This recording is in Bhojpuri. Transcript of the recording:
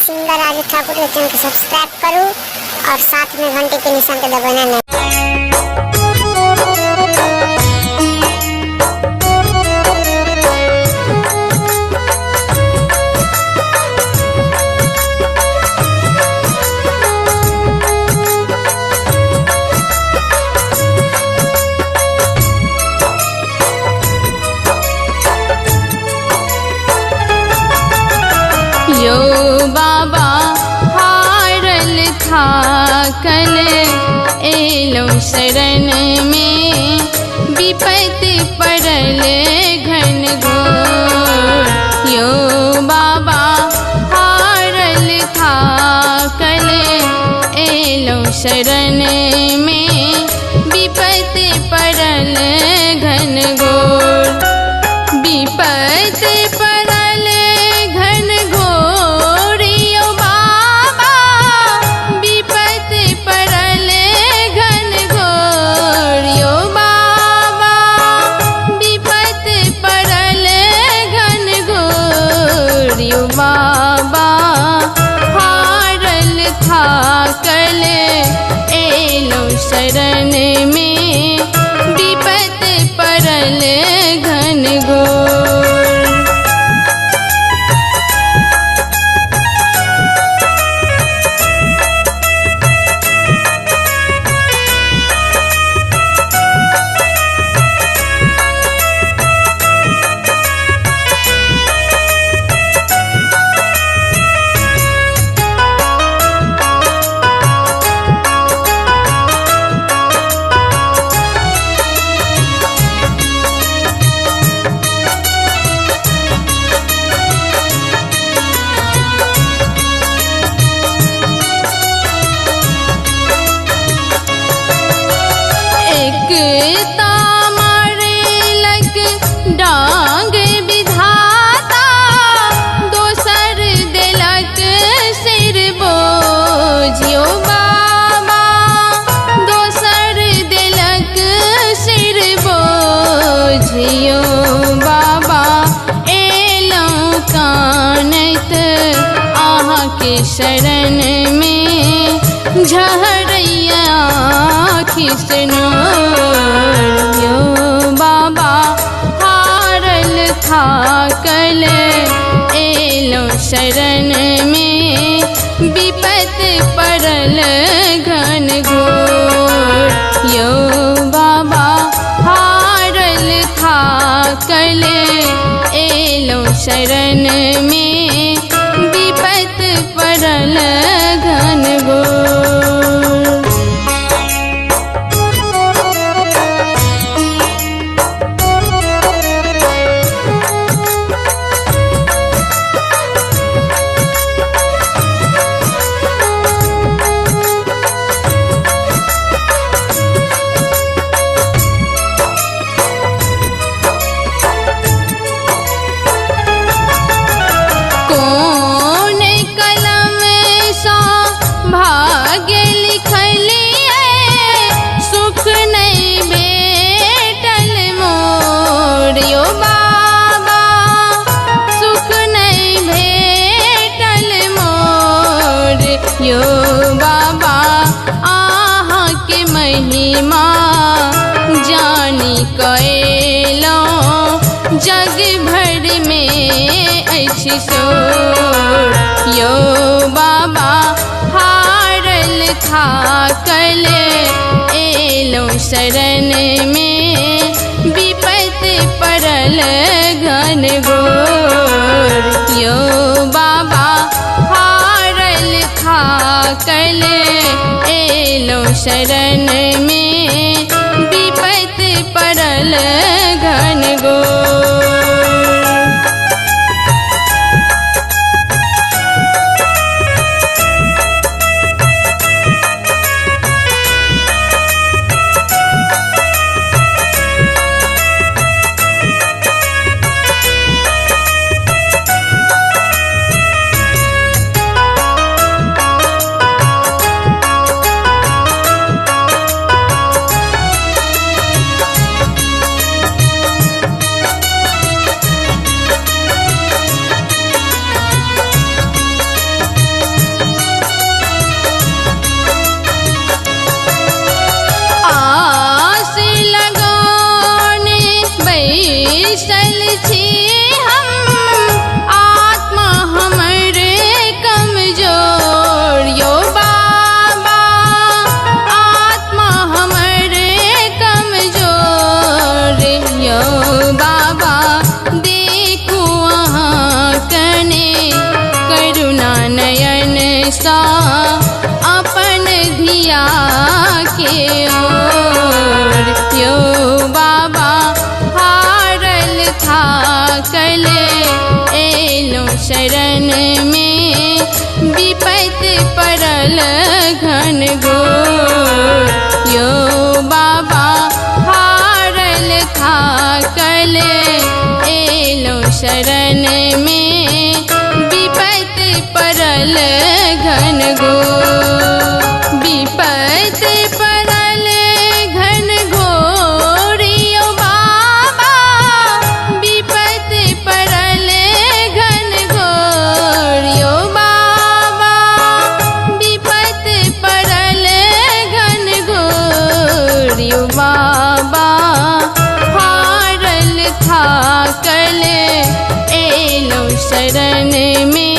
सिंगर राजू ठाकुर के चैनल को सब्सक्राइब करूँ और साथ में घंटे के निशान को दबाना नहीं। यो बाबा हारल थाकल एलो शरण में, विपत पड़ल घन घोर। यो बाबा हारल थाकल एलो शरण में, विपत पड़ल घन घोर। विपत पड़ल घन घोर यो बाबा, विपत पड़ल घन घोर यो बाबा, विपत पड़ल घन घोर यो बाबा। हारल थाकल एलो शरण में, विपत पड़ल घन घोर। मारेलक डांग विधाता, दोसर देलक सिर बोझ यो बाबा, दोसर देलक सिर बोझ यो बाबा। एलौं कानत आहाँ के शरण में, झहरैया खिसनोर यो बाबा। हारल थाकल एलो शरण में, विपत पड़ल घन घोर यो बाबा। हारल थाकल एलो शरण में, विपत पड़ल घन घोर। कौन कलम सा भाग्य लिखलिए, सुख नहीं भेटल मोर यो बाबा, सुख नहीं भेटल मोर यो बाबा। आहाँ के महिमा जानी कएलौं, जग भर में अछि शोर यो बाबा। हारल थाकल एलो शरण में, विपत पड़ल घन घोर यो बाबा। हारल थाकल एलो शरण में, विपत पड़ल घन घोर। सा अपन धिया के ओर। यो बाबा हारल था कले एलो शरण में विपत पड़ल घन घोर। यो बाबा हारल था कले एलो शरण में विपत पड़ल घन घोर। विपत पड़ल घन घोर यो बाबा विपत पड़ल घन घोर। यो बाबा विपत पड़ल घन घोर। यो बाबा हारल था कले एलो शरण में